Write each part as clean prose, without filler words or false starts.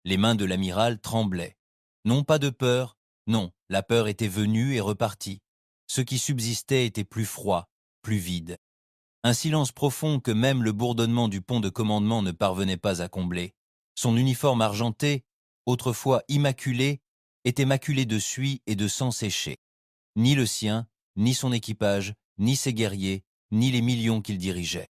Les mains de l'amiral tremblaient. Non pas de peur, non, la peur était venue et repartie. Ce qui subsistait était plus froid, plus vide. Un silence profond que même le bourdonnement du pont de commandement ne parvenait pas à combler. Son uniforme argenté, autrefois immaculé, était maculé de suie et de sang séché. Ni le sien, ni son équipage, ni ses guerriers, ni les millions qu'il dirigeait.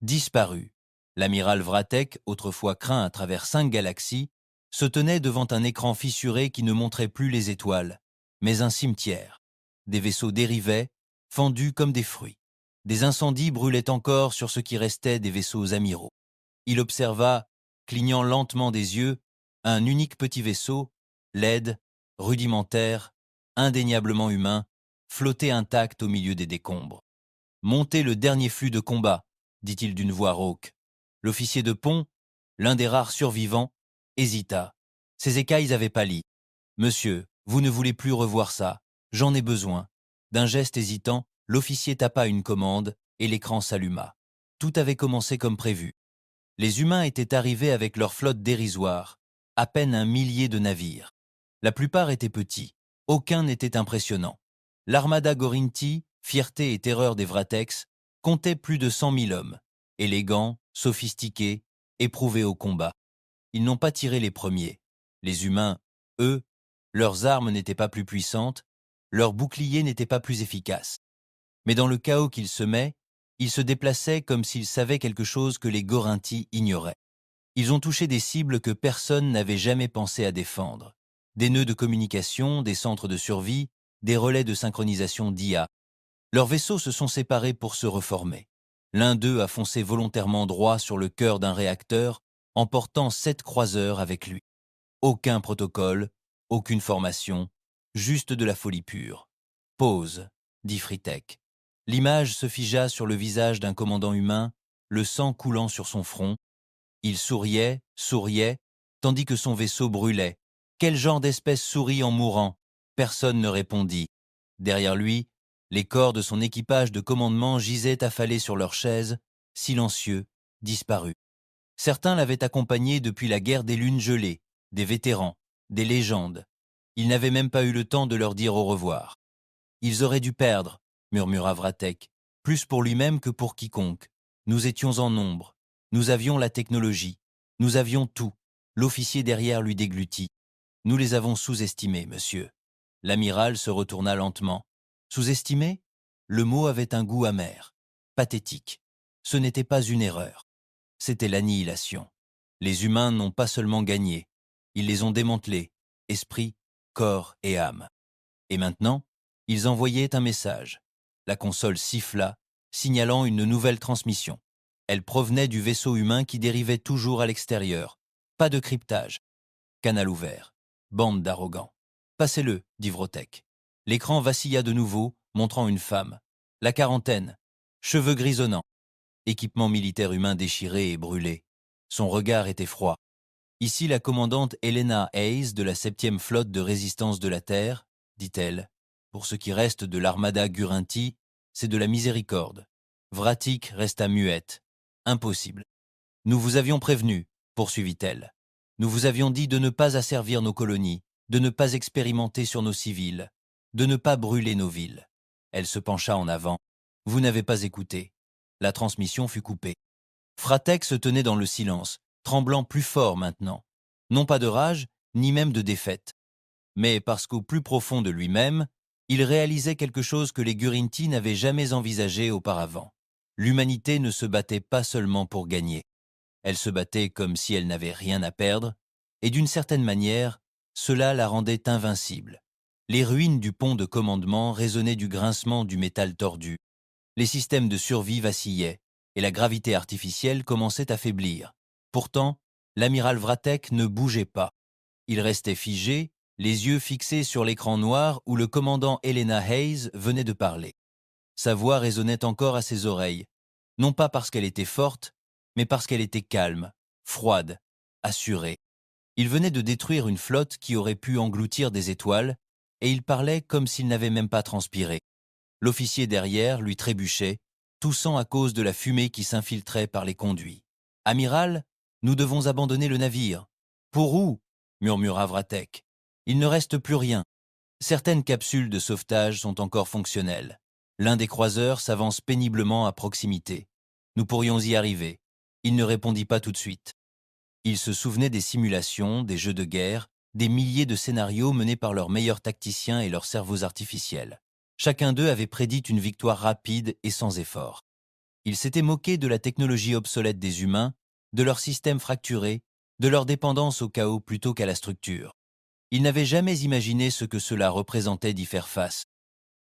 Disparu. L'amiral Vratek, autrefois craint à travers 5 galaxies, se tenait devant un écran fissuré qui ne montrait plus les étoiles, mais un cimetière. Des vaisseaux dérivaient, fendus comme des fruits. Des incendies brûlaient encore sur ce qui restait des vaisseaux amiraux. Il observa, clignant lentement des yeux, un unique petit vaisseau, laide, rudimentaire, indéniablement humain, flotter intact au milieu des décombres. Montez le dernier flux de combat, dit-il d'une voix rauque. L'officier de pont, l'un des rares survivants, hésita. Ses écailles avaient pâli. Monsieur, vous ne voulez plus revoir ça. J'en ai besoin. D'un geste hésitant, l'officier tapa une commande et l'écran s'alluma. Tout avait commencé comme prévu. Les humains étaient arrivés avec leur flotte dérisoire, à peine 1 millier de navires. La plupart étaient petits, aucun n'était impressionnant. L'armada Gorinti, fierté et terreur des Vratex, comptait plus de 100 000 hommes, élégants, sophistiqués, éprouvés au combat. Ils n'ont pas tiré les premiers. Les humains, eux, leurs armes n'étaient pas plus puissantes, leurs boucliers n'étaient pas plus efficaces. Mais dans le chaos qu'ils semaient, ils se déplaçaient comme s'ils savaient quelque chose que les Gorinti ignoraient. Ils ont touché des cibles que personne n'avait jamais pensé à défendre. Des nœuds de communication, des centres de survie, des relais de synchronisation d'IA. Leurs vaisseaux se sont séparés pour se reformer. L'un d'eux a foncé volontairement droit sur le cœur d'un réacteur, emportant 7 croiseurs avec lui. Aucun protocole, aucune formation, juste de la folie pure. Pause, dit Fritek. L'image se figea sur le visage d'un commandant humain, le sang coulant sur son front. Il souriait, souriait, tandis que son vaisseau brûlait. Quel genre d'espèce sourit en mourant? Personne ne répondit. Derrière lui, les corps de son équipage de commandement gisaient affalés sur leurs chaises, silencieux, disparus. Certains l'avaient accompagné depuis la guerre des lunes gelées, des vétérans, des légendes. Il n'avait même pas eu le temps de leur dire au revoir. Ils auraient dû perdre, murmura Vratek, plus pour lui-même que pour quiconque. Nous étions en nombre. Nous avions la technologie. Nous avions tout. L'officier derrière lui déglutit. Nous les avons sous-estimés, monsieur. L'amiral se retourna lentement. Sous-estimés? Le mot avait un goût amer, pathétique. Ce n'était pas une erreur. C'était l'annihilation. Les humains n'ont pas seulement gagné, ils les ont démantelés, esprit, corps et âme. Et maintenant, ils envoyaient un message. La console siffla, signalant une nouvelle transmission. Elle provenait du vaisseau humain qui dérivait toujours à l'extérieur. Pas de cryptage. Canal ouvert. Bande d'arrogants. Passez-le, dit Vrotek. L'écran vacilla de nouveau, montrant une femme. La quarantaine. Cheveux grisonnants. Équipement militaire humain déchiré et brûlé. Son regard était froid. Ici la commandante Helena Hayes de la 7e flotte de résistance de la Terre, dit-elle. Pour ce qui reste de l'armada Gurinti, c'est de la miséricorde. Vratik resta muette. Impossible. Nous vous avions prévenu, poursuivit-elle. Nous vous avions dit de ne pas asservir nos colonies, de ne pas expérimenter sur nos civils, de ne pas brûler nos villes. Elle se pencha en avant. Vous n'avez pas écouté. La transmission fut coupée. Fratek se tenait dans le silence, tremblant plus fort maintenant. Non pas de rage, ni même de défaite. Mais parce qu'au plus profond de lui-même, il réalisait quelque chose que les Gurinti n'avaient jamais envisagé auparavant. L'humanité ne se battait pas seulement pour gagner. Elle se battait comme si elle n'avait rien à perdre, et d'une certaine manière, cela la rendait invincible. Les ruines du pont de commandement résonnaient du grincement du métal tordu. Les systèmes de survie vacillaient, et la gravité artificielle commençait à faiblir. Pourtant, l'amiral Vratek ne bougeait pas. Il restait figé, les yeux fixés sur l'écran noir où le commandant Helena Hayes venait de parler. Sa voix résonnait encore à ses oreilles, non pas parce qu'elle était forte, mais parce qu'elle était calme, froide, assurée. Il venait de détruire une flotte qui aurait pu engloutir des étoiles, et il parlait comme s'il n'avait même pas transpiré. L'officier derrière lui trébuchait, toussant à cause de la fumée qui s'infiltrait par les conduits. « Amiral, nous devons abandonner le navire. »« Pour où » murmura Vratek. Il ne reste plus rien. Certaines capsules de sauvetage sont encore fonctionnelles. L'un des croiseurs s'avance péniblement à proximité. Nous pourrions y arriver. Il ne répondit pas tout de suite. Il se souvenait des simulations, des jeux de guerre, des milliers de scénarios menés par leurs meilleurs tacticiens et leurs cerveaux artificiels. Chacun d'eux avait prédit une victoire rapide et sans effort. Il s'était moqué de la technologie obsolète des humains, de leur système fracturé, de leur dépendance au chaos plutôt qu'à la structure. Il n'avait jamais imaginé ce que cela représentait d'y faire face.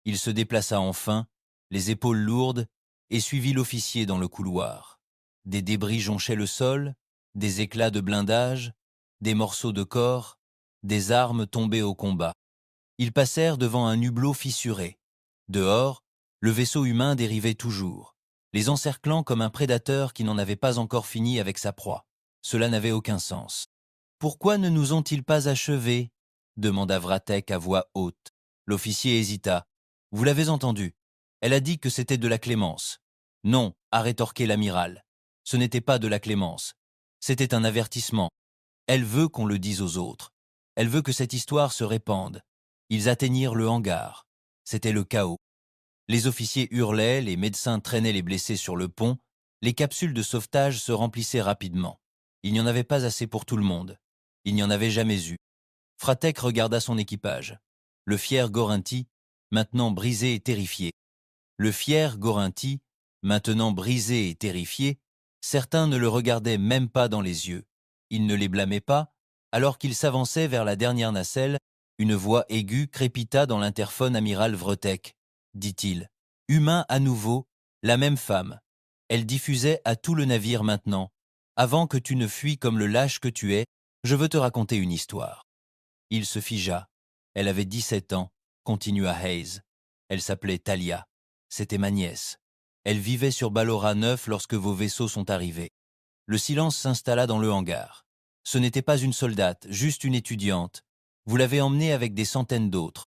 Il se déplaça enfin, les épaules lourdes, et suivit l'officier dans le couloir. Des débris jonchaient le sol, des éclats de blindage, des morceaux de corps, des armes tombées au combat. Ils passèrent devant un hublot fissuré. Dehors, le vaisseau humain dérivait toujours, les encerclant comme un prédateur qui n'en avait pas encore fini avec sa proie. Cela n'avait aucun sens. « Pourquoi ne nous ont-ils pas achevés » demanda Vratek à voix haute. L'officier hésita. « Vous l'avez entendu. Elle a dit que c'était de la clémence. »« Non, » a rétorqué l'amiral. « Ce n'était pas de la clémence. C'était un avertissement. Elle veut qu'on le dise aux autres. Elle veut que cette histoire se répande. » Ils atteignirent le hangar. C'était le chaos. Les officiers hurlaient, les médecins traînaient les blessés sur le pont, les capsules de sauvetage se remplissaient rapidement. Il n'y en avait pas assez pour tout le monde. Il n'y en avait jamais eu. Vratek regarda son équipage. Le fier Gorinti, maintenant brisé et terrifié. Le fier Gorinti, maintenant brisé et terrifié, certains ne le regardaient même pas dans les yeux. Il ne les blâmait pas, alors qu'il s'avançait vers la dernière nacelle. Une voix aiguë crépita dans l'interphone amiral Vratek, dit-il. Humain à nouveau, la même femme. Elle diffusait à tout le navire maintenant. Avant que tu ne fuis comme le lâche que tu es, je veux te raconter une histoire. Il se figea. Elle avait 17 ans, continua Hayes. Elle s'appelait Talia. C'était ma nièce. Elle vivait sur Ballora 9 lorsque vos vaisseaux sont arrivés. Le silence s'installa dans le hangar. Ce n'était pas une soldate, juste une étudiante. Vous l'avez emmenée avec des centaines d'autres.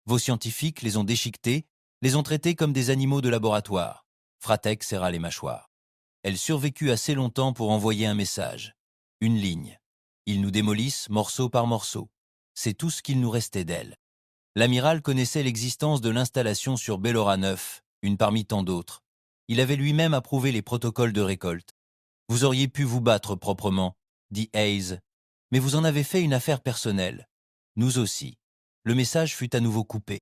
Vos scientifiques les ont déchiquetés, les ont traités comme des animaux de laboratoire. Vratek serra les mâchoires. Elle survécut assez longtemps pour envoyer un message. Une ligne. Ils nous démolissent morceau par morceau. C'est tout ce qu'il nous restait d'elle. L'amiral connaissait l'existence de l'installation sur Bellora 9, une parmi tant d'autres. Il avait lui-même approuvé les protocoles de récolte. Vous auriez pu vous battre proprement, dit Hayes, mais vous en avez fait une affaire personnelle. Nous aussi. Le message fut à nouveau coupé.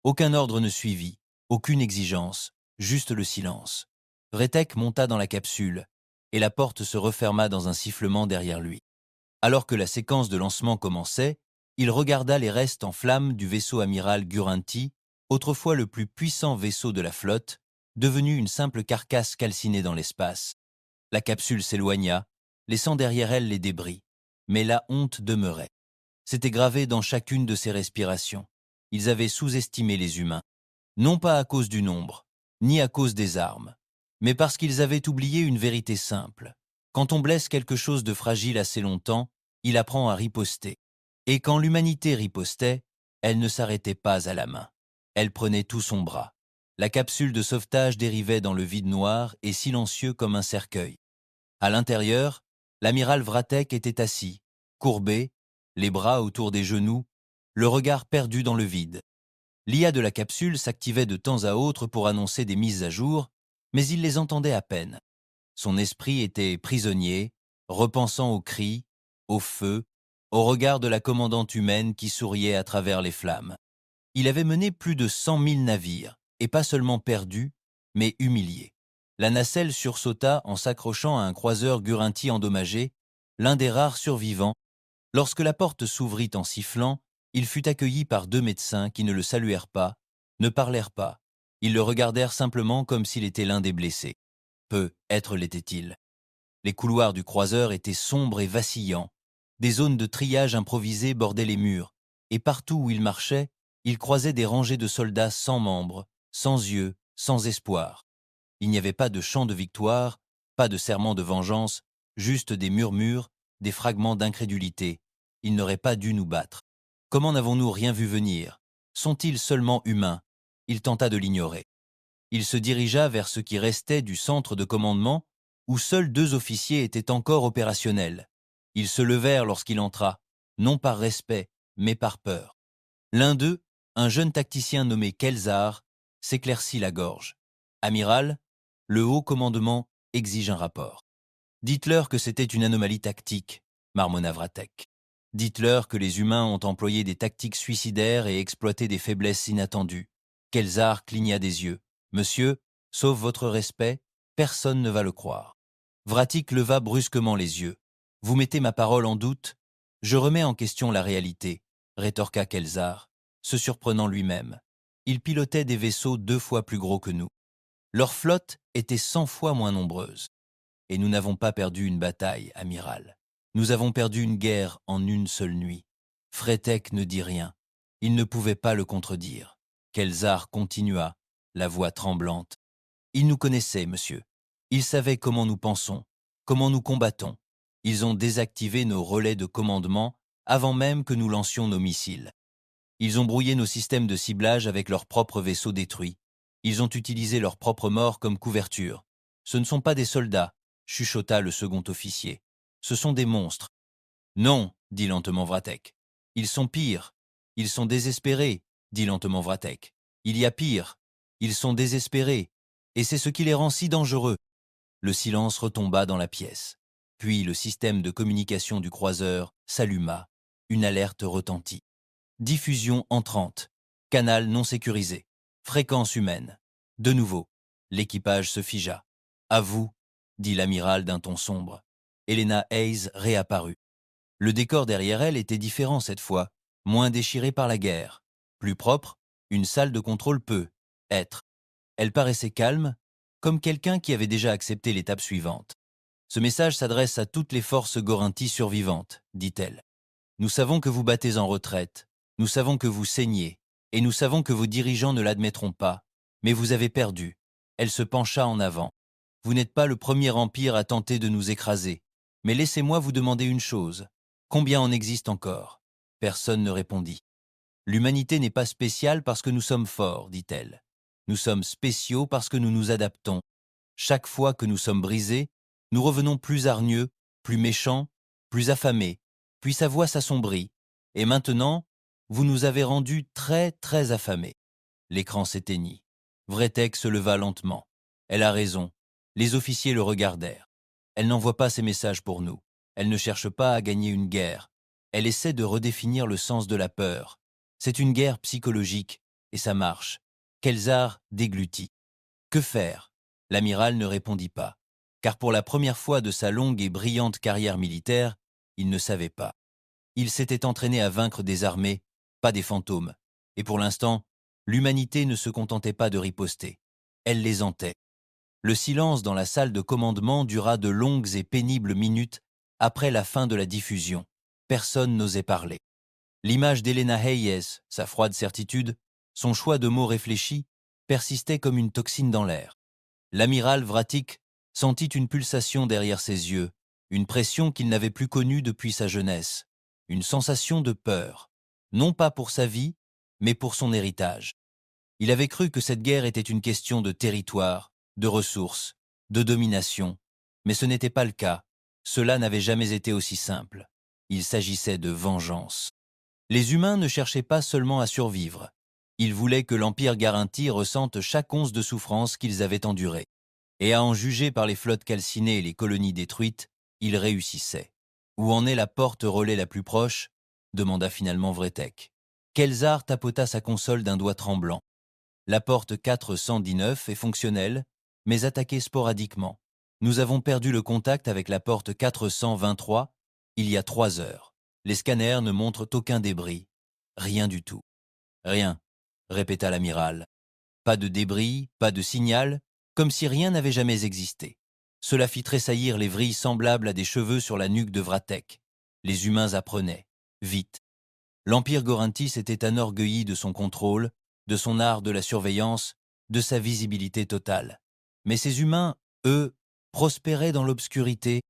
Aucun ordre ne suivit, aucune exigence, juste le silence. Vratek monta dans la capsule, et la porte se referma dans un sifflement derrière lui. Alors que la séquence de lancement commençait, il regarda les restes en flammes du vaisseau amiral Gurinti, autrefois le plus puissant vaisseau de la flotte, devenu une simple carcasse calcinée dans l'espace. La capsule s'éloigna, laissant derrière elle les débris. Mais la honte demeurait. C'était gravé dans chacune de ses respirations. Ils avaient sous-estimé les humains. Non pas à cause du nombre, ni à cause des armes, mais parce qu'ils avaient oublié une vérité simple. Quand on blesse quelque chose de fragile assez longtemps, il apprend à riposter. Et quand l'humanité ripostait, elle ne s'arrêtait pas à la main. Elle prenait tout son bras. La capsule de sauvetage dérivait dans le vide noir et silencieux comme un cercueil. À l'intérieur, l'amiral Vratek était assis, courbé, les bras autour des genoux, le regard perdu dans le vide. L'IA de la capsule s'activait de temps à autre pour annoncer des mises à jour, mais il les entendait à peine. Son esprit était prisonnier, repensant aux cris, au feu, au regard de la commandante humaine qui souriait à travers les flammes. Il avait mené plus de 100 000 navires, et pas seulement perdus, mais humiliés. La nacelle sursauta en s'accrochant à un croiseur Gurinti endommagé, l'un des rares survivants. Lorsque la porte s'ouvrit en sifflant, il fut accueilli par 2 médecins qui ne le saluèrent pas, ne parlèrent pas. Ils le regardèrent simplement comme s'il était l'un des blessés. Peut-être l'était-il. Les couloirs du croiseur étaient sombres et vacillants. Des zones de triage improvisées bordaient les murs, et partout où il marchait, il croisait des rangées de soldats sans membres, sans yeux, sans espoir. Il n'y avait pas de chant de victoire, pas de serment de vengeance, juste des murmures, des fragments d'incrédulité. Ils n'auraient pas dû nous battre. Comment n'avons-nous rien vu venir? Sont-ils seulement humains? Il tenta de l'ignorer. Il se dirigea vers ce qui restait du centre de commandement, où seuls 2 officiers étaient encore opérationnels. Ils se levèrent lorsqu'il entra. non par respect, mais par peur. L'un d'eux, un jeune tacticien nommé Kelzar, s'éclaircit la gorge. « Amiral, le haut commandement exige un rapport. » « Dites-leur que c'était une anomalie tactique, » marmonna Vratek. « Dites-leur que les humains ont employé des tactiques suicidaires et exploité des faiblesses inattendues. » Kelzar cligna des yeux. « Monsieur, sauf votre respect, personne ne va le croire. » Vratik leva brusquement les yeux. « Vous mettez ma parole en doute ? Je remets en question la réalité, » rétorqua Kelzar, se surprenant lui-même. Ils pilotaient des vaisseaux 2 fois plus gros que nous. Leur flotte était 100 fois moins nombreuse. Et nous n'avons pas perdu une bataille, amiral. Nous avons perdu une guerre en une seule nuit. Fretek ne dit rien. Il ne pouvait pas le contredire. Kelzar continua, la voix tremblante. Ils nous connaissaient, monsieur. Ils savaient comment nous pensons, comment nous combattons. Ils ont désactivé nos relais de commandement avant même que nous lancions nos missiles. Ils ont brouillé nos systèmes de ciblage avec leurs propres vaisseaux détruits. Ils ont utilisé leurs propres morts comme couverture. Ce ne sont pas des soldats, chuchota le second officier. Ce sont des monstres. Non, dit lentement Vratek. Ils sont pires. Ils sont désespérés, dit lentement Vratek. Il y a pire. Ils sont désespérés. Et c'est ce qui les rend si dangereux. Le silence retomba dans la pièce. Puis le système de communication du croiseur s'alluma. Une alerte retentit. Diffusion entrante. Canal non sécurisé. Fréquence humaine. De nouveau, l'équipage se figea. À vous, dit l'amiral d'un ton sombre. Helena Hayes réapparut. Le décor derrière elle était différent cette fois, moins déchiré par la guerre. Plus propre, une salle de contrôle peut être. Elle paraissait calme, comme quelqu'un qui avait déjà accepté l'étape suivante. Ce message s'adresse à toutes les forces Gorinti survivantes, dit-elle. Nous savons que vous battez en retraite, nous savons que vous saignez, et nous savons que vos dirigeants ne l'admettront pas, mais vous avez perdu. Elle se pencha en avant. Vous n'êtes pas le premier empire à tenter de nous écraser. Mais laissez-moi vous demander une chose. Combien en existe encore ? Personne ne répondit. L'humanité n'est pas spéciale parce que nous sommes forts, dit-elle. Nous sommes spéciaux parce que nous nous adaptons. Chaque fois que nous sommes brisés, nous revenons plus hargneux, plus méchants, plus affamés. Puis sa voix s'assombrit. Et maintenant, vous nous avez rendus très, très affamés. L'écran s'éteignit. Vretek se leva lentement. Elle a raison. Les officiers le regardèrent. Elle n'envoie pas ces messages pour nous. Elle ne cherche pas à gagner une guerre. Elle essaie de redéfinir le sens de la peur. C'est une guerre psychologique, et ça marche. Kelzar déglutit. Que faire ? L'amiral ne répondit pas, car pour la première fois de sa longue et brillante carrière militaire, il ne savait pas. Il s'était entraîné à vaincre des armées, pas des fantômes. Et pour l'instant, l'humanité ne se contentait pas de riposter. Elle les hantait. Le silence dans la salle de commandement dura de longues et pénibles minutes après la fin de la diffusion. Personne n'osait parler. L'image d'Helena Hayes, sa froide certitude, son choix de mots réfléchis, persistait comme une toxine dans l'air. L'amiral Vratik sentit une pulsation derrière ses yeux, une pression qu'il n'avait plus connue depuis sa jeunesse, une sensation de peur, non pas pour sa vie, mais pour son héritage. Il avait cru que cette guerre était une question de territoire, de ressources, de domination, mais ce n'était pas le cas. Cela n'avait jamais été aussi simple. Il s'agissait de vengeance. Les humains ne cherchaient pas seulement à survivre. Ils voulaient que l'Empire Garanti ressente chaque once de souffrance qu'ils avaient endurée. Et à en juger par les flottes calcinées et les colonies détruites, ils réussissaient. Où en est la porte relais la plus proche ? Demanda finalement Vretek. Kelzar tapota sa console d'un doigt tremblant. La porte 419 est fonctionnelle, mais attaquée sporadiquement. Nous avons perdu le contact avec la porte 423 il y a 3 heures. Les scanners ne montrent aucun débris. Rien du tout. Rien, répéta l'amiral. Pas de débris, pas de signal, comme si rien n'avait jamais existé. Cela fit tressaillir les vrilles semblables à des cheveux sur la nuque de Vratek. Les humains apprenaient, vite. L'Empire Gorinti s'était enorgueilli de son contrôle, de son art de la surveillance, de sa visibilité totale. Mais ces humains, eux, prospéraient dans l'obscurité.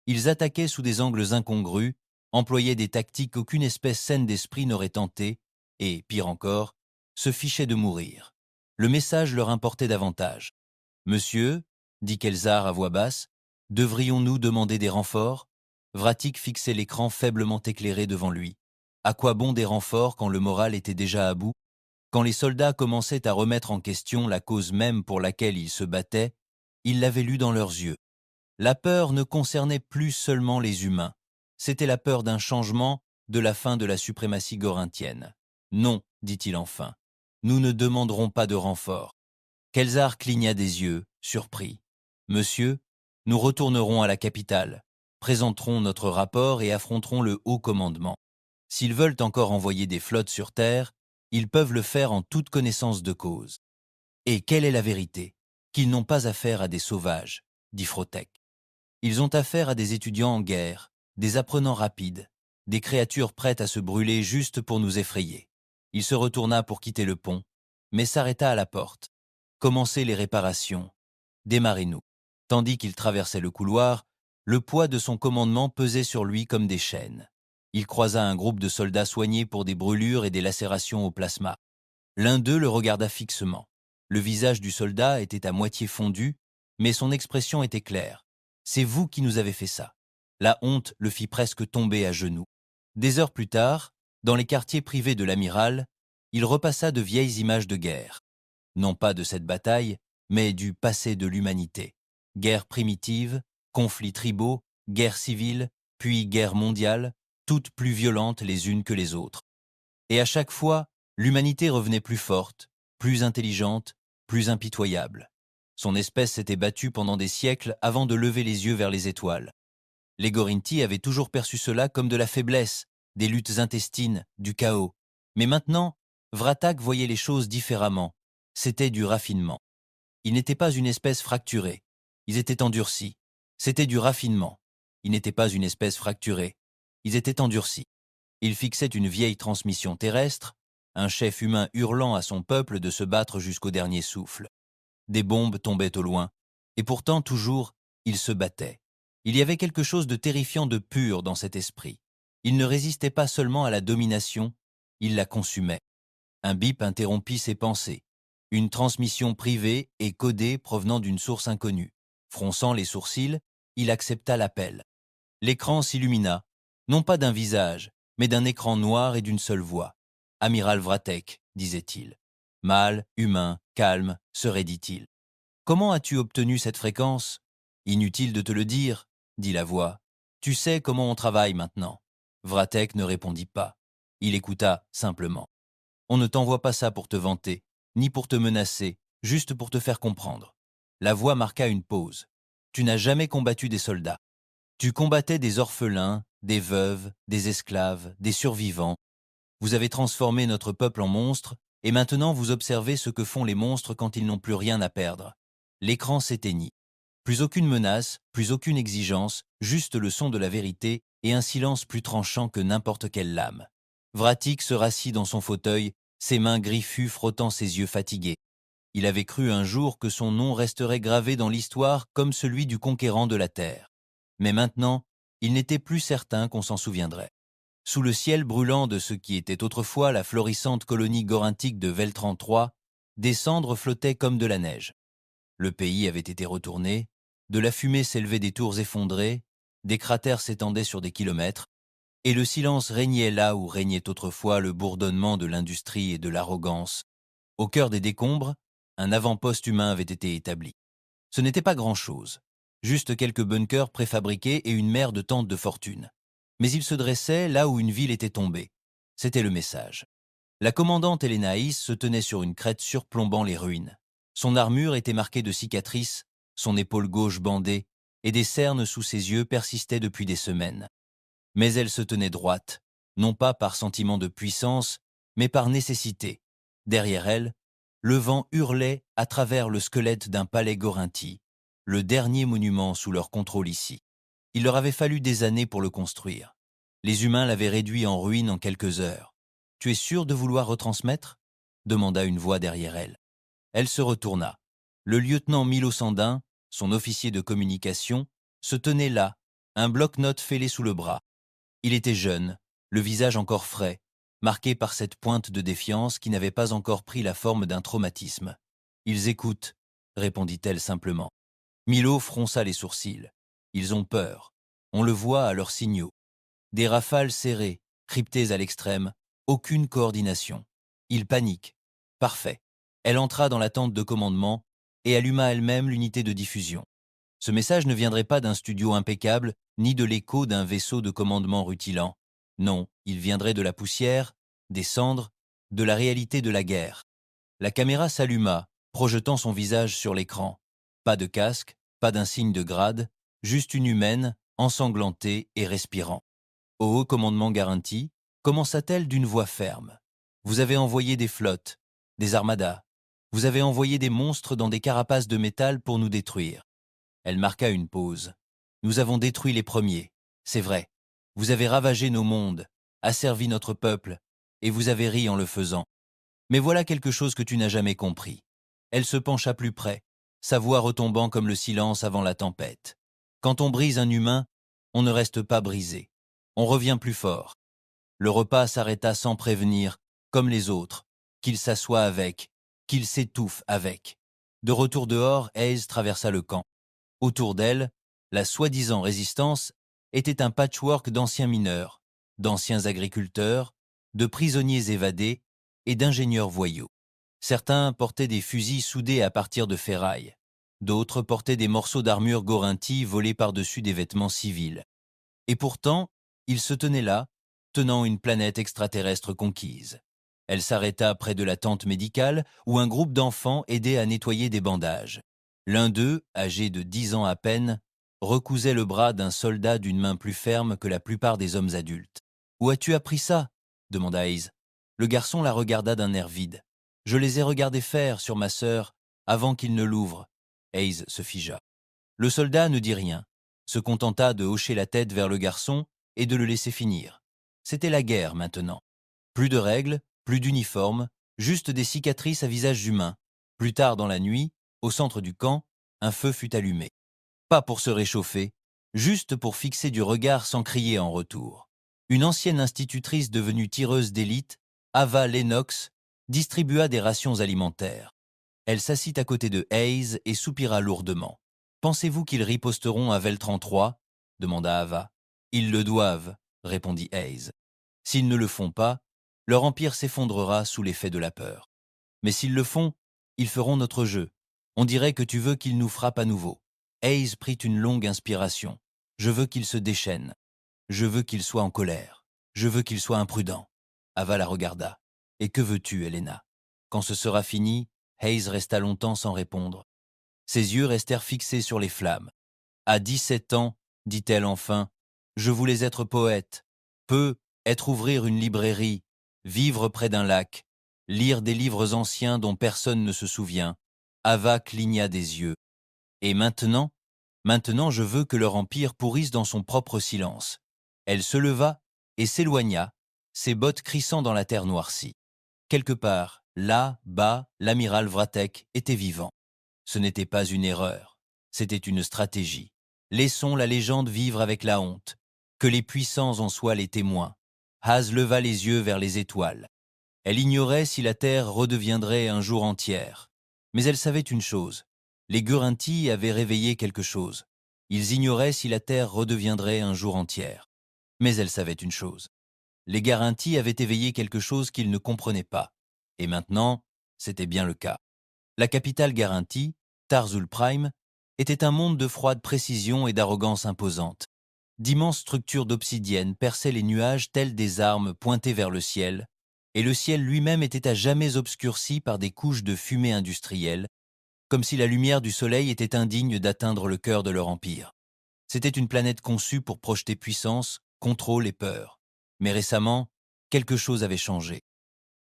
Ils attaquaient sous des angles incongrus, employaient des tactiques qu'aucune espèce saine d'esprit n'aurait tentées, et, pire encore, se fichaient de mourir. Le message leur importait davantage. « Monsieur, dit Kelzar à voix basse, devrions-nous demander des renforts ?» Vratik fixait l'écran faiblement éclairé devant lui. À quoi bon des renforts quand le moral était déjà à bout? Quand les soldats commençaient à remettre en question la cause même pour laquelle ils se battaient, ils l'avaient lu dans leurs yeux. La peur ne concernait plus seulement les humains. C'était la peur d'un changement, de la fin de la suprématie corinthienne. Non, dit-il enfin, nous ne demanderons pas de renfort. Kelsar cligna des yeux, surpris. Monsieur, nous retournerons à la capitale, présenterons notre rapport et affronterons le haut commandement. S'ils veulent encore envoyer des flottes sur terre, ils peuvent le faire en toute connaissance de cause. Et quelle est la vérité? Qu'ils n'ont pas affaire à des sauvages, dit Frotec. Ils ont affaire à des étudiants en guerre, des apprenants rapides, des créatures prêtes à se brûler juste pour nous effrayer. Il se retourna pour quitter le pont, mais s'arrêta à la porte. Commencez les réparations. Démarrez-nous. Tandis qu'il traversait le couloir, le poids de son commandement pesait sur lui comme des chaînes. Il croisa un groupe de soldats soignés pour des brûlures et des lacérations au plasma. L'un d'eux le regarda fixement. Le visage du soldat était à moitié fondu, mais son expression était claire. « C'est vous qui nous avez fait ça. » La honte le fit presque tomber à genoux. Des heures plus tard, dans les quartiers privés de l'amiral, il repassa de vieilles images de guerre. Non pas de cette bataille, mais du passé de l'humanité. Guerre primitive, conflits tribaux, guerre civile, puis guerre mondiale, toutes plus violentes les unes que les autres. Et à chaque fois, l'humanité revenait plus forte, plus intelligente, plus impitoyable. Son espèce s'était battue pendant des siècles avant de lever les yeux vers les étoiles. Les Gorinti avaient toujours perçu cela comme de la faiblesse, des luttes intestines, du chaos. Mais maintenant, Vratak voyait les choses différemment. C'était du raffinement. Ils n'étaient pas une espèce fracturée. Ils étaient endurcis. C'était du raffinement. Ils n'étaient pas une espèce fracturée. Ils étaient endurcis. Ils fixaient une vieille transmission terrestre, un chef humain hurlant à son peuple de se battre jusqu'au dernier souffle. Des bombes tombaient au loin, et pourtant toujours, ils se battaient. Il y avait quelque chose de terrifiant de pur dans cet esprit. Il ne résistait pas seulement à la domination, il la consumait. Un bip interrompit ses pensées. Une transmission privée et codée provenant d'une source inconnue. Fronçant les sourcils, il accepta l'appel. L'écran s'illumina, non pas d'un visage, mais d'un écran noir et d'une seule voix. « Amiral Vratek », disait-il. « Mâle, humain, calme, serait dit-il. Comment as-tu obtenu cette fréquence ? Inutile de te le dire, dit la voix. Tu sais comment on travaille maintenant. Vratek ne répondit pas. Il écouta simplement. On ne t'envoie pas ça pour te vanter, ni pour te menacer, juste pour te faire comprendre. La voix marqua une pause. Tu n'as jamais combattu des soldats. Tu combattais des orphelins, des veuves, des esclaves, des survivants. Vous avez transformé notre peuple en monstre, et maintenant vous observez ce que font les monstres quand ils n'ont plus rien à perdre. L'écran s'éteignit. Plus aucune menace, plus aucune exigence, juste le son de la vérité et un silence plus tranchant que n'importe quelle lame. Vratik se rassit dans son fauteuil, ses mains griffues frottant ses yeux fatigués. Il avait cru un jour que son nom resterait gravé dans l'histoire comme celui du conquérant de la terre. Mais maintenant, il n'était plus certain qu'on s'en souviendrait. Sous le ciel brûlant de ce qui était autrefois la florissante colonie gorinthique de Veltran III, des cendres flottaient comme de la neige. Le pays avait été retourné, de la fumée s'élevait des tours effondrées, des cratères s'étendaient sur des kilomètres, et le silence régnait là où régnait autrefois le bourdonnement de l'industrie et de l'arrogance. Au cœur des décombres, un avant-poste humain avait été établi. Ce n'était pas grand-chose, juste quelques bunkers préfabriqués et une mer de tentes de fortune. Mais il se dressait là où une ville était tombée. C'était le message. La commandante Hélénaïs se tenait sur une crête surplombant les ruines. Son armure était marquée de cicatrices, son épaule gauche bandée, et des cernes sous ses yeux persistaient depuis des semaines. Mais elle se tenait droite, non pas par sentiment de puissance, mais par nécessité. Derrière elle, le vent hurlait à travers le squelette d'un palais Gorinti, le dernier monument sous leur contrôle ici. Il leur avait fallu des années pour le construire. Les humains l'avaient réduit en ruine en quelques heures. « Tu es sûr de vouloir retransmettre » demanda une voix derrière elle. Elle se retourna. Le lieutenant Milo Sandin, son officier de communication, se tenait là, un bloc-notes fêlé sous le bras. Il était jeune, le visage encore frais, marqué par cette pointe de défiance qui n'avait pas encore pris la forme d'un traumatisme. « Ils écoutent », répondit-elle simplement. Milo fronça les sourcils. Ils ont peur. On le voit à leurs signaux. Des rafales serrées, cryptées à l'extrême, aucune coordination. Il panique. Parfait. Elle entra dans la tente de commandement et alluma elle-même l'unité de diffusion. Ce message ne viendrait pas d'un studio impeccable, ni de l'écho d'un vaisseau de commandement rutilant. Non, il viendrait de la poussière, des cendres, de la réalité de la guerre. La caméra s'alluma, projetant son visage sur l'écran. Pas de casque, pas d'insigne de grade, juste une humaine, ensanglantée et respirant. Au haut commandement garanti, commença-t-elle d'une voix ferme. Vous avez envoyé des flottes, des armadas. Vous avez envoyé des monstres dans des carapaces de métal pour nous détruire. Elle marqua une pause. Nous avons détruit les premiers, c'est vrai. Vous avez ravagé nos mondes, asservi notre peuple, et vous avez ri en le faisant. Mais voilà quelque chose que tu n'as jamais compris. Elle se pencha plus près, sa voix retombant comme le silence avant la tempête. Quand on brise un humain, on ne reste pas brisé. On revient plus fort. Le repas s'arrêta sans prévenir, comme les autres, qu'il s'assoie avec, qu'il s'étouffe avec. De retour dehors, Hayes traversa le camp. Autour d'elle, la soi-disant résistance était un patchwork d'anciens mineurs, d'anciens agriculteurs, de prisonniers évadés et d'ingénieurs voyous. Certains portaient des fusils soudés à partir de ferraille. D'autres portaient des morceaux d'armure Gorinti volés par-dessus des vêtements civils. Et pourtant, ils se tenaient là, tenant une planète extraterrestre conquise. Elle s'arrêta près de la tente médicale où un groupe d'enfants aidait à nettoyer des bandages. L'un d'eux, âgé de 10 ans à peine, recousait le bras d'un soldat d'une main plus ferme que la plupart des hommes adultes. « Où as-tu appris ça ?» demanda Hayes. Le garçon la regarda d'un air vide. « Je les ai regardés faire sur ma sœur avant qu'ils ne l'ouvrent. » Hayes se figea. Le soldat ne dit rien, se contenta de hocher la tête vers le garçon et de le laisser finir. C'était la guerre maintenant. Plus de règles, plus d'uniformes, juste des cicatrices à visage humain. Plus tard dans la nuit, au centre du camp, un feu fut allumé. Pas pour se réchauffer, juste pour fixer du regard sans crier en retour. Une ancienne institutrice devenue tireuse d'élite, Ava Lennox, distribua des rations alimentaires. Elle s'assit à côté de Hayes et soupira lourdement. « Pensez-vous qu'ils riposteront à Vel 33 » demanda Ava. « Ils le doivent » répondit Hayes. « S'ils ne le font pas, leur empire s'effondrera sous l'effet de la peur. Mais s'ils le font, ils feront notre jeu. On dirait que tu veux qu'ils nous frappent à nouveau. » Hayes prit une longue inspiration. « Je veux qu'il se déchaîne. Je veux qu'il soit en colère. Je veux qu'il soit imprudent. » Ava la regarda. « Et que veux-tu, Helena ?» Quand ce sera fini, Hayes resta longtemps sans répondre. Ses yeux restèrent fixés sur les flammes. « À 17 ans, dit-elle enfin, je voulais être poète. Être ouvrir une librairie, vivre près d'un lac, lire des livres anciens dont personne ne se souvient. » Ava cligna des yeux. « Et maintenant je veux que leur empire pourrisse dans son propre silence. » Elle se leva et s'éloigna, ses bottes crissant dans la terre noircie. Quelque part, là, bas, l'amiral Vratek était vivant. Ce n'était pas une erreur, c'était une stratégie. Laissons la légende vivre avec la honte, que les puissants en soient les témoins. Haz leva les yeux vers les étoiles. Elle ignorait si la terre redeviendrait un jour entière. Mais elle savait une chose, les Gurinti avaient réveillé quelque chose. Ils ignoraient si la terre redeviendrait un jour entière. Mais elle savait une chose, les Gurinti avaient éveillé quelque chose qu'ils ne comprenaient pas. Et maintenant, c'était bien le cas. La capitale Gurinti, Tarzul Prime, était un monde de froide précision et d'arrogance imposante. D'immenses structures d'obsidienne perçaient les nuages telles des armes pointées vers le ciel, et le ciel lui-même était à jamais obscurci par des couches de fumée industrielle, comme si la lumière du soleil était indigne d'atteindre le cœur de leur empire. C'était une planète conçue pour projeter puissance, contrôle et peur. Mais récemment, quelque chose avait changé.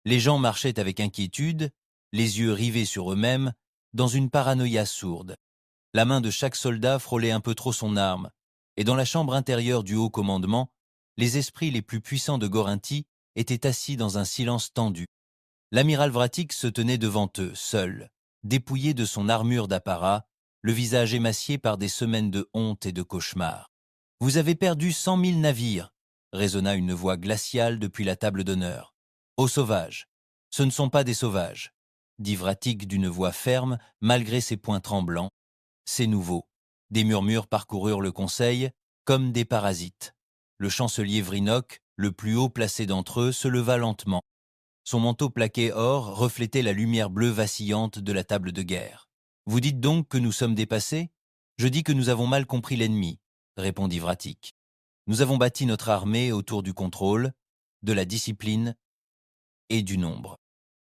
Les gens marchaient avec inquiétude, les yeux rivés sur eux-mêmes, dans une paranoïa sourde. La main de chaque soldat frôlait un peu trop son arme, et dans la chambre intérieure du haut commandement, les esprits les plus puissants de Gorinti étaient assis dans un silence tendu. L'amiral Vratik se tenait devant eux, seul, dépouillé de son armure d'apparat, le visage émacié par des semaines de honte et de cauchemar. « Vous avez perdu 100 000 navires !» résonna une voix glaciale depuis la table d'honneur. « Aux sauvages. Ce ne sont pas des sauvages, » dit Vratik d'une voix ferme, malgré ses poings tremblants. « C'est nouveau. » Des murmures parcoururent le conseil, comme des parasites. Le chancelier Vrinok, le plus haut placé d'entre eux, se leva lentement. Son manteau plaqué or reflétait la lumière bleue vacillante de la table de guerre. « Vous dites donc que nous sommes dépassés ? Je dis que nous avons mal compris l'ennemi, » répondit Vratic. « Nous avons bâti notre armée autour du contrôle, de la discipline et du nombre.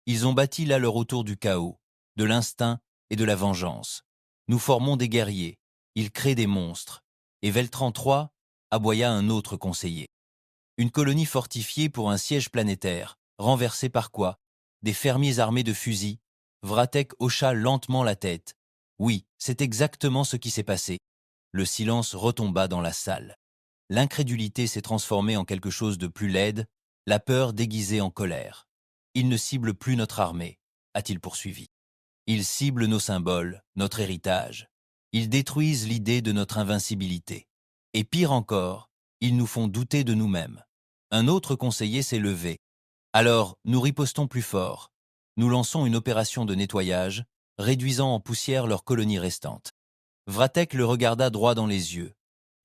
Ils ont bâti là leur autour du chaos, de l'instinct et de la vengeance. Nous formons des guerriers, ils créent des monstres. » Et Veltran III aboya un autre conseiller. Une colonie fortifiée pour un siège planétaire, renversée par quoi? Des fermiers armés de fusils. Vratek hocha lentement la tête. Oui, c'est exactement ce qui s'est passé. Le silence retomba dans la salle. L'incrédulité s'est transformée en quelque chose de plus laide, la peur déguisée en colère. Ils ne ciblent plus notre armée, a-t-il poursuivi. Ils ciblent nos symboles, notre héritage. Ils détruisent l'idée de notre invincibilité. Et pire encore, ils nous font douter de nous-mêmes. Un autre conseiller s'est levé. Alors, nous ripostons plus fort. Nous lançons une opération de nettoyage, réduisant en poussière leurs colonies restantes. Vratek le regarda droit dans les yeux.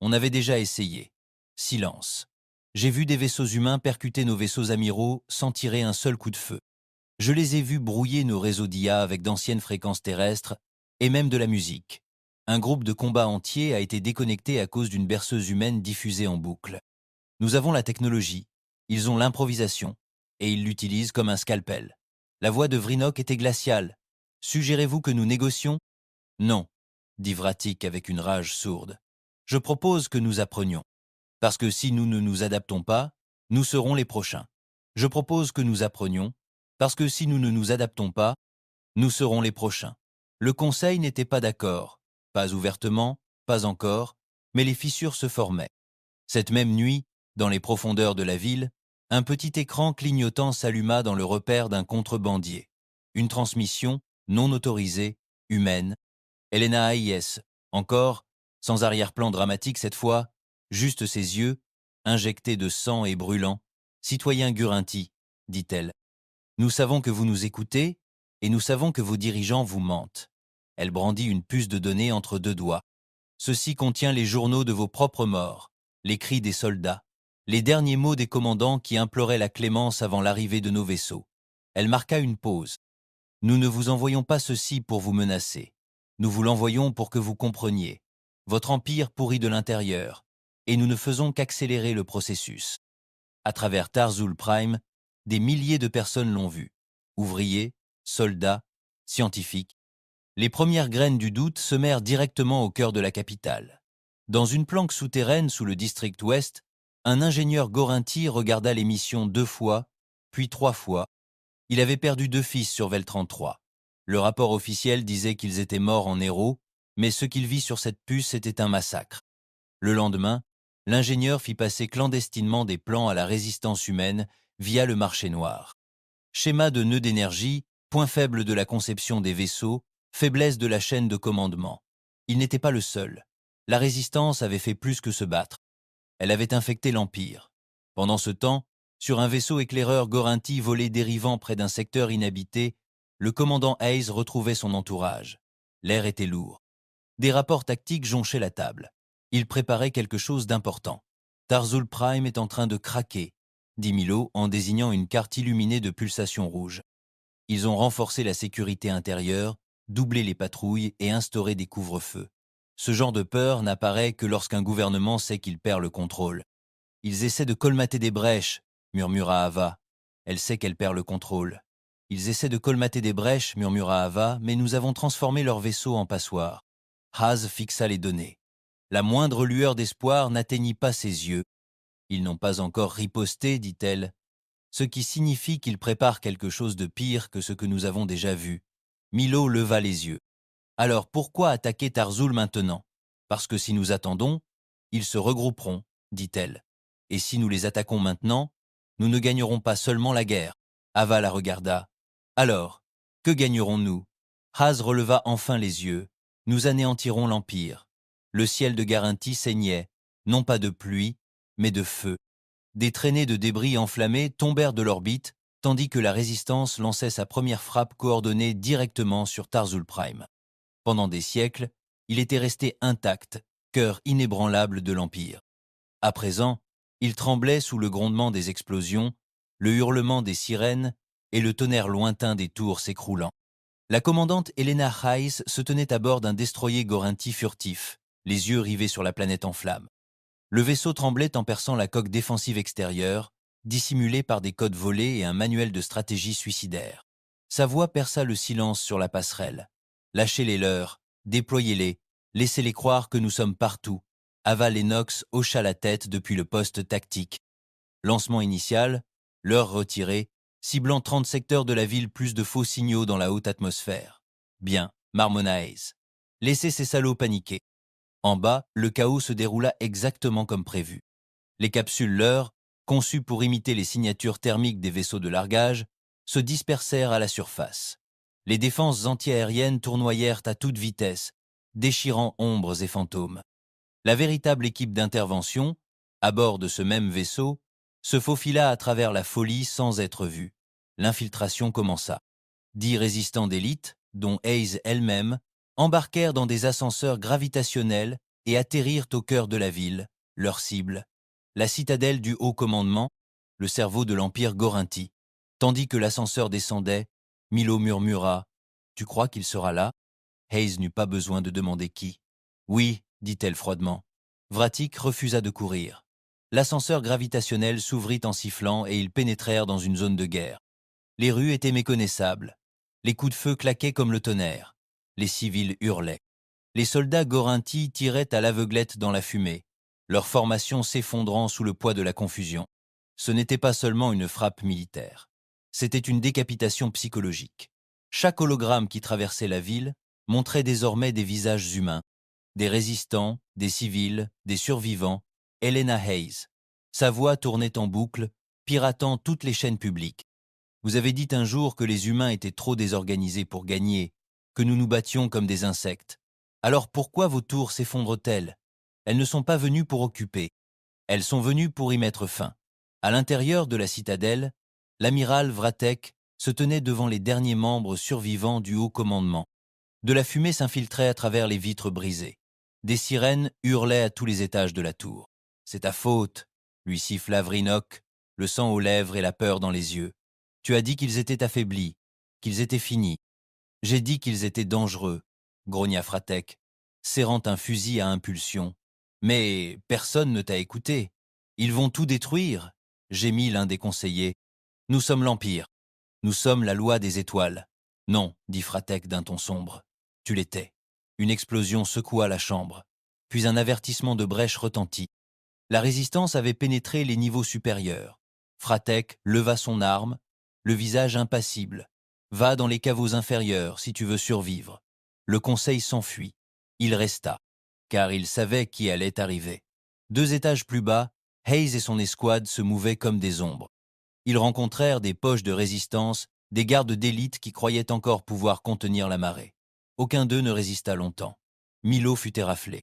On avait déjà essayé. Silence. J'ai vu des vaisseaux humains percuter nos vaisseaux amiraux sans tirer un seul coup de feu. Je les ai vus brouiller nos réseaux d'IA avec d'anciennes fréquences terrestres et même de la musique. Un groupe de combat entier a été déconnecté à cause d'une berceuse humaine diffusée en boucle. Nous avons la technologie, ils ont l'improvisation, et ils l'utilisent comme un scalpel. La voix de Vrinok était glaciale. Suggérez-vous que nous négocions? Non, dit Vratic avec une rage sourde. Je propose que nous apprenions. Parce que si nous ne nous adaptons pas, nous serons les prochains. Je propose que nous apprenions, parce que si nous ne nous adaptons pas, nous serons les prochains. Le Conseil n'était pas d'accord, pas ouvertement, pas encore, mais les fissures se formaient. Cette même nuit, dans les profondeurs de la ville, un petit écran clignotant s'alluma dans le repère d'un contrebandier. Une transmission, non autorisée, humaine. Elena Hayes, encore, sans arrière-plan dramatique cette fois, juste ses yeux, injectés de sang et brûlants. « Citoyen Gurinti, dit-elle, nous savons que vous nous écoutez et nous savons que vos dirigeants vous mentent. » Elle brandit une puce de données entre deux doigts. « Ceci contient les journaux de vos propres morts, les cris des soldats, les derniers mots des commandants qui imploraient la clémence avant l'arrivée de nos vaisseaux. » Elle marqua une pause. « Nous ne vous envoyons pas ceci pour vous menacer. Nous vous l'envoyons pour que vous compreniez. Votre empire pourrit de l'intérieur, et nous ne faisons qu'accélérer le processus. » À travers Tarzul Prime, des milliers de personnes l'ont vu. Ouvriers, soldats, scientifiques. Les premières graines du doute semèrent directement au cœur de la capitale. Dans une planque souterraine sous le district ouest, un ingénieur Gorinti regarda l'émission 2 fois, puis 3 fois. Il avait perdu 2 fils sur Veltran III. Le rapport officiel disait qu'ils étaient morts en héros, mais ce qu'il vit sur cette puce était un massacre. Le lendemain, l'ingénieur fit passer clandestinement des plans à la résistance humaine via le marché noir. Schéma de nœud d'énergie, point faible de la conception des vaisseaux, faiblesse de la chaîne de commandement. Il n'était pas le seul. La résistance avait fait plus que se battre. Elle avait infecté l'Empire. Pendant ce temps, sur un vaisseau éclaireur Gorinti volé dérivant près d'un secteur inhabité, le commandant Hayes retrouvait son entourage. L'air était lourd. Des rapports tactiques jonchaient la table. Il préparait quelque chose d'important. « Tarzul Prime est en train de craquer », dit Milo en désignant une carte illuminée de pulsations rouges. Ils ont renforcé la sécurité intérieure, doublé les patrouilles et instauré des couvre-feux. Ce genre de peur n'apparaît que lorsqu'un gouvernement sait qu'il perd le contrôle. « Ils essaient de colmater des brèches », murmura Ava. Elle sait qu'elle perd le contrôle. « Ils essaient de colmater des brèches », murmura Ava, mais nous avons transformé leur vaisseau en passoire. Haz fixa les données. La moindre lueur d'espoir n'atteignit pas ses yeux. « Ils n'ont pas encore riposté, dit-elle, ce qui signifie qu'ils préparent quelque chose de pire que ce que nous avons déjà vu. » Milo leva les yeux. « Alors pourquoi attaquer Tarzul maintenant? Parce que si nous attendons, ils se regrouperont, dit-elle. Et si nous les attaquons maintenant, nous ne gagnerons pas seulement la guerre. » Ava la regarda. « Alors, que gagnerons-nous? » Haz releva enfin les yeux. « Nous anéantirons l'Empire. » Le ciel de Garinti saignait, non pas de pluie, mais de feu. Des traînées de débris enflammés tombèrent de l'orbite, tandis que la résistance lançait sa première frappe coordonnée directement sur Tarzul Prime. Pendant des siècles, il était resté intact, cœur inébranlable de l'Empire. À présent, Il tremblait sous le grondement des explosions, le hurlement des sirènes et le tonnerre lointain des tours s'écroulant. La commandante Helena Hayes se tenait à bord d'un destroyer Gorinti furtif, les yeux rivés sur la planète en flammes. Le vaisseau tremblait en perçant la coque défensive extérieure, dissimulée par des codes volés et un manuel de stratégie suicidaire. Sa voix perça le silence sur la passerelle. Lâchez les leurs, déployez-les, laissez-les croire que nous sommes partout. Ava Lennox hocha la tête depuis le poste tactique. Lancement initial, l'heure retirée, ciblant 30 secteurs de la ville plus de faux signaux dans la haute atmosphère. Bien, marmonna Hayes. Laissez ces salauds paniquer. En bas, le chaos se déroula exactement comme prévu. Les capsules leurres, conçues pour imiter les signatures thermiques des vaisseaux de largage, se dispersèrent à la surface. Les défenses antiaériennes tournoyèrent à toute vitesse, déchirant ombres et fantômes. La véritable équipe d'intervention, à bord de ce même vaisseau, se faufila à travers la folie sans être vue. L'infiltration commença. 10 résistants d'élite, dont Hayes elle-même, embarquèrent dans des ascenseurs gravitationnels et atterrirent au cœur de la ville, leur cible, la citadelle du haut commandement, le cerveau de l'Empire Gorinti. Tandis que l'ascenseur descendait, Milo murmura « Tu crois qu'il sera là ?» Hayes n'eut pas besoin de demander qui. « Oui », dit-elle froidement. Vratic refusa de courir. L'ascenseur gravitationnel s'ouvrit en sifflant et ils pénétrèrent dans une zone de guerre. Les rues étaient méconnaissables. Les coups de feu claquaient comme le tonnerre. Les civils hurlaient. Les soldats Gorinti tiraient à l'aveuglette dans la fumée, leur formation s'effondrant sous le poids de la confusion. Ce n'était pas seulement une frappe militaire. C'était une décapitation psychologique. Chaque hologramme qui traversait la ville montrait désormais des visages humains, des résistants, des civils, des survivants, Helena Hayes. Sa voix tournait en boucle, piratant toutes les chaînes publiques. Vous avez dit un jour que les humains étaient trop désorganisés pour gagner, que nous nous battions comme des insectes. Alors pourquoi vos tours s'effondrent-elles? Elles ne sont pas venues pour occuper. Elles sont venues pour y mettre fin. À l'intérieur de la citadelle, l'amiral Vratek se tenait devant les derniers membres survivants du haut commandement. De la fumée s'infiltrait à travers les vitres brisées. Des sirènes hurlaient à tous les étages de la tour. « C'est ta faute !» lui siffla Vrinok, le sang aux lèvres et la peur dans les yeux. « Tu as dit qu'ils étaient affaiblis, qu'ils étaient finis. J'ai dit qu'ils étaient dangereux, » grogna Fratek, serrant un fusil à impulsion. « Mais personne ne t'a écouté. Ils vont tout détruire, » gémit l'un des conseillers. « Nous sommes l'Empire. Nous sommes la loi des étoiles. » Non, dit Fratek d'un ton sombre. Tu l'étais. Une explosion secoua la chambre. Puis un avertissement de brèche retentit. La résistance avait pénétré les niveaux supérieurs. Fratek leva son arme, le visage impassible. Va dans les caveaux inférieurs si tu veux survivre. Le conseil s'enfuit. Il resta, car il savait qui allait arriver. 2 étages plus bas, Hayes et son escouade se mouvaient comme des ombres. Ils rencontrèrent des poches de résistance, des gardes d'élite qui croyaient encore pouvoir contenir la marée. Aucun d'eux ne résista longtemps. Milo fut éraflé.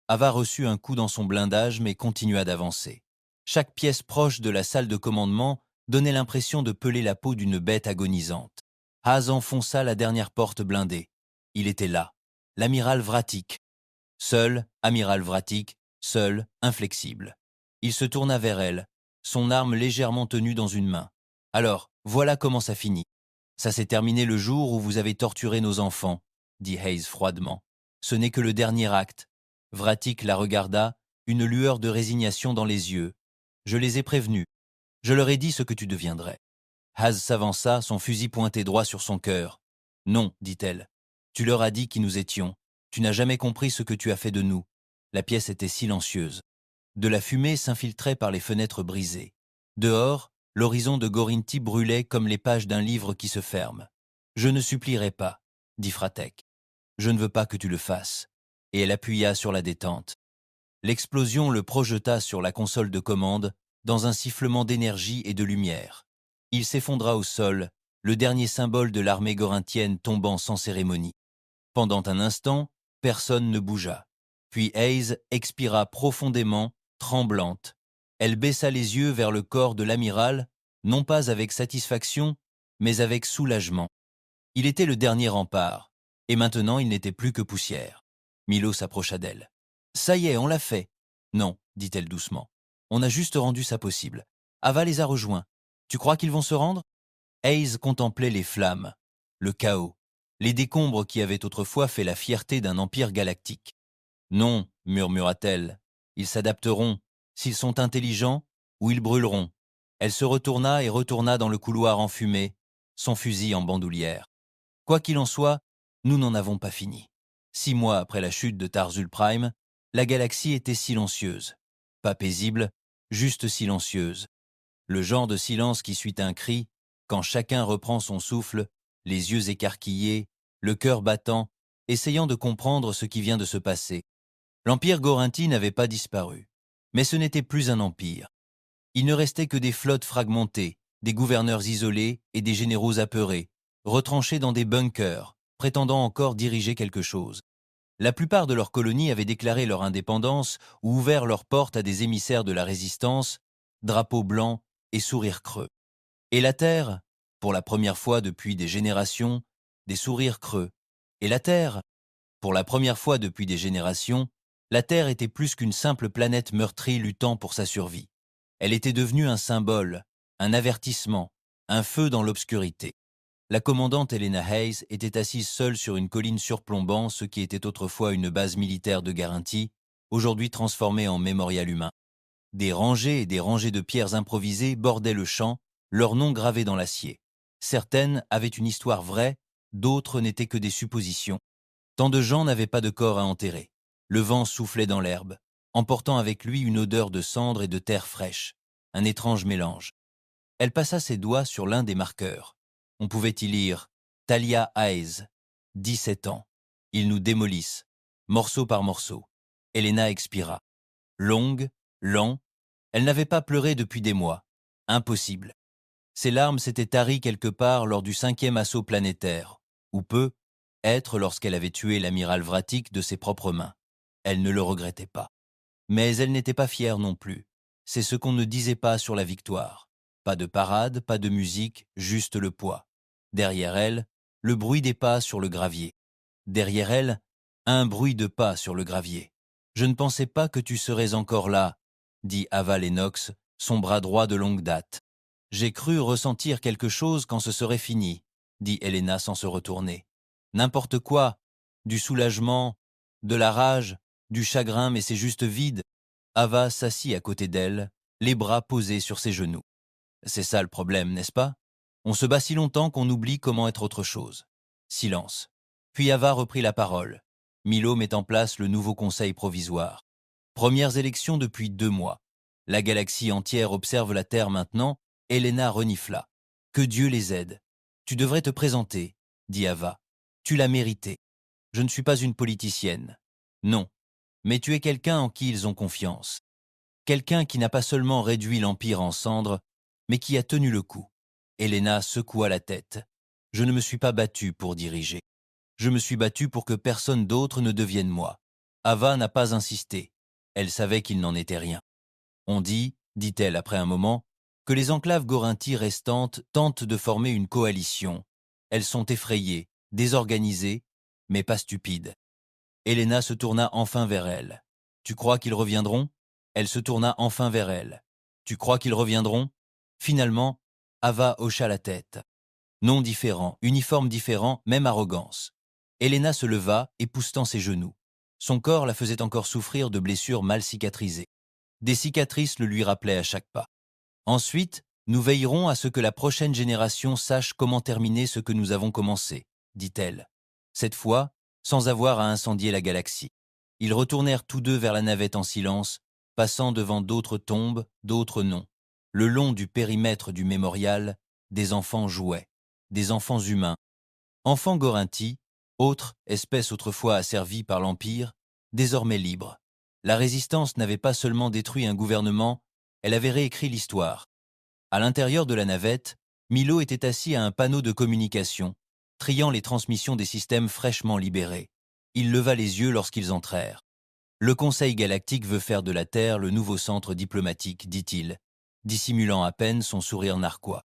Ava reçut un coup dans son blindage mais continua d'avancer. Chaque pièce proche de la salle de commandement donnait l'impression de peler la peau d'une bête agonisante. Haz enfonça la dernière porte blindée. Il était là, l'amiral Vratic. Seul, amiral Vratic, seul, inflexible. Il se tourna vers elle, son arme légèrement tenue dans une main. « Alors, voilà comment ça finit. Ça s'est terminé le jour où vous avez torturé nos enfants, » dit Hayes froidement. « Ce n'est que le dernier acte. » Vratic la regarda, une lueur de résignation dans les yeux. « Je les ai prévenus. Je leur ai dit ce que tu deviendrais. » Haz s'avança, son fusil pointé droit sur son cœur. « Non, dit-elle. Tu leur as dit qui nous étions. Tu n'as jamais compris ce que tu as fait de nous. » La pièce était silencieuse. De la fumée s'infiltrait par les fenêtres brisées. Dehors, l'horizon de Gorinti brûlait comme les pages d'un livre qui se ferme. « Je ne supplierai pas, » dit Fratek. « Je ne veux pas que tu le fasses. » Et elle appuya sur la détente. L'explosion le projeta sur la console de commande, dans un sifflement d'énergie et de lumière. Il s'effondra au sol, le dernier symbole de l'armée gorinthienne tombant sans cérémonie. Pendant un instant, personne ne bougea. Puis Hayes expira profondément, tremblante. Elle baissa les yeux vers le corps de l'amiral, non pas avec satisfaction, mais avec soulagement. Il était le dernier rempart, et maintenant il n'était plus que poussière. Milo s'approcha d'elle. « Ça y est, on l'a fait. » « Non, dit-elle doucement. On a juste rendu ça possible. Ava les a rejoints. Tu crois qu'ils vont se rendre? Hayes contemplait les flammes, le chaos, les décombres qui avaient autrefois fait la fierté d'un empire galactique. Non, murmura-t-elle, ils s'adapteront. S'ils sont intelligents, ou ils brûleront. Elle se retourna et retourna dans le couloir enfumé, son fusil en bandoulière. Quoi qu'il en soit, nous n'en avons pas fini. 6 mois après la chute de Tarzul Prime, la galaxie était silencieuse. Pas paisible, juste silencieuse. Le genre de silence qui suit un cri, quand chacun reprend son souffle, les yeux écarquillés, le cœur battant, essayant de comprendre ce qui vient de se passer. L'Empire Gorinti n'avait pas disparu. Mais ce n'était plus un empire. Il ne restait que des flottes fragmentées, des gouverneurs isolés et des généraux apeurés, retranchés dans des bunkers, prétendant encore diriger quelque chose. La plupart de leurs colonies avaient déclaré leur indépendance ou ouvert leurs portes à des émissaires de la résistance, drapeaux blancs et sourires creux. Et la Terre, pour la première fois depuis des générations, des sourires creux. Et la Terre, pour la première fois depuis des générations, la Terre était plus qu'une simple planète meurtrie luttant pour sa survie. Elle était devenue un symbole, un avertissement, un feu dans l'obscurité. La commandante Helena Hayes était assise seule sur une colline surplombant ce qui était autrefois une base militaire de Garantie, aujourd'hui transformée en mémorial humain. Des rangées et des rangées de pierres improvisées bordaient le champ, leurs noms gravés dans l'acier. Certaines avaient une histoire vraie, d'autres n'étaient que des suppositions. Tant de gens n'avaient pas de corps à enterrer. Le vent soufflait dans l'herbe, emportant avec lui une odeur de cendre et de terre fraîche, un étrange mélange. Elle passa ses doigts sur l'un des marqueurs. On pouvait y lire « Talia Hayes, 17 ans. Ils nous démolissent, morceau par morceau. » Helena expira. Longue, lent, elle n'avait pas pleuré depuis des mois. Impossible. Ses larmes s'étaient taries quelque part lors du 5e assaut planétaire, ou peut être lorsqu'elle avait tué l'amiral Vratic de ses propres mains. Elle ne le regrettait pas. Mais elle n'était pas fière non plus. C'est ce qu'on ne disait pas sur la victoire. Pas de parade, pas de musique, juste le poids. Derrière elle, le bruit des pas sur le gravier. Derrière elle, un bruit de pas sur le gravier. « Je ne pensais pas que tu serais encore là », dit Ava Lennox, son bras droit de longue date. « J'ai cru ressentir quelque chose quand ce serait fini », dit Helena sans se retourner. « N'importe quoi, du soulagement, de la rage, du chagrin, mais c'est juste vide. » Ava s'assit à côté d'elle, les bras posés sur ses genoux. « C'est ça le problème, n'est-ce pas? On se bat si longtemps qu'on oublie comment être autre chose. » Silence. Puis Ava reprit la parole. Milo met en place le nouveau conseil provisoire. Premières élections depuis 2 mois. La galaxie entière observe la Terre maintenant. Helena renifla. « Que Dieu les aide. Tu devrais te présenter, » dit Ava. « Tu l'as mérité. Je ne suis pas une politicienne. Non. Mais tu es quelqu'un en qui ils ont confiance. Quelqu'un qui n'a pas seulement réduit l'Empire en cendres, mais qui a tenu le coup. » Helena secoua la tête. « Je ne me suis pas battue pour diriger. Je me suis battue pour que personne d'autre ne devienne moi. » Ava n'a pas insisté. Elle savait qu'il n'en était rien. « On dit, dit-elle après un moment, que les enclaves Gorinti restantes tentent de former une coalition. Elles sont effrayées, désorganisées, mais pas stupides. » Helena se tourna enfin vers elle. « Tu crois qu'ils reviendront ?» Elle se tourna enfin vers elle. « Tu crois qu'ils reviendront ?» Finalement, Ava hocha la tête. Nom différent, uniforme différent, même arrogance. Helena se leva, époussetant ses genoux. Son corps la faisait encore souffrir de blessures mal cicatrisées. Des cicatrices le lui rappelaient à chaque pas. Ensuite, nous veillerons à ce que la prochaine génération sache comment terminer ce que nous avons commencé, dit-elle. Cette fois, sans avoir à incendier la galaxie. Ils retournèrent tous deux vers la navette en silence, passant devant d'autres tombes, d'autres noms. Le long du périmètre du mémorial, des enfants jouaient, des enfants humains. Enfants Gorinti, autre espèce autrefois asservie par l'Empire, désormais libre. La résistance n'avait pas seulement détruit un gouvernement, elle avait réécrit l'histoire. À l'intérieur de la navette, Milo était assis à un panneau de communication, triant les transmissions des systèmes fraîchement libérés. Il leva les yeux lorsqu'ils entrèrent. « Le Conseil galactique veut faire de la Terre le nouveau centre diplomatique, dit-il, dissimulant à peine son sourire narquois.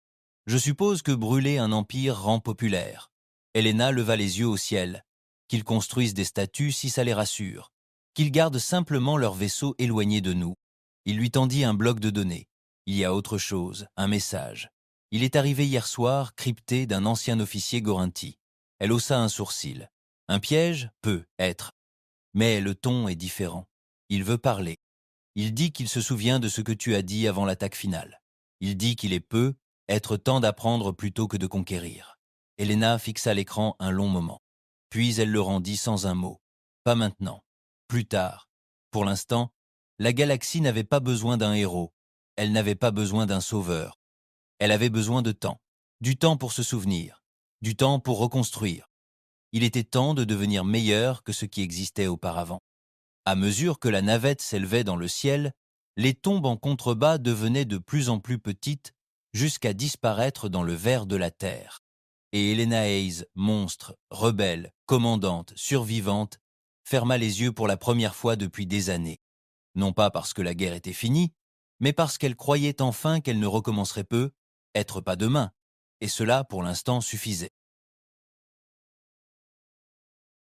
Je suppose que brûler un empire rend populaire. » Helena leva les yeux au ciel. « Qu'ils construisent des statues si ça les rassure. Qu'ils gardent simplement leurs vaisseaux éloignés de nous. Il lui tendit un bloc de données. Il y a autre chose, un message. Il est arrivé hier soir, crypté d'un ancien officier Gorinti. Elle haussa un sourcil. Un piège peut être. Mais le ton est différent. Il veut parler. Il dit qu'il se souvient de ce que tu as dit avant l'attaque finale. Il dit qu'il est peu, être temps d'apprendre plutôt que de conquérir. Helena fixa l'écran un long moment. Puis elle le rendit sans un mot. Pas maintenant. Plus tard. Pour l'instant, la galaxie n'avait pas besoin d'un héros. Elle n'avait pas besoin d'un sauveur. Elle avait besoin de temps. Du temps pour se souvenir. Du temps pour reconstruire. Il était temps de devenir meilleur que ce qui existait auparavant. À mesure que la navette s'élevait dans le ciel, les tombes en contrebas devenaient de plus en plus petites jusqu'à disparaître dans le vert de la terre. Et Helena Hayes, monstre, rebelle, commandante, survivante, ferma les yeux pour la première fois depuis des années. Non pas parce que la guerre était finie, mais parce qu'elle croyait enfin qu'elle ne recommencerait peu, être pas demain. Et cela, pour l'instant, suffisait.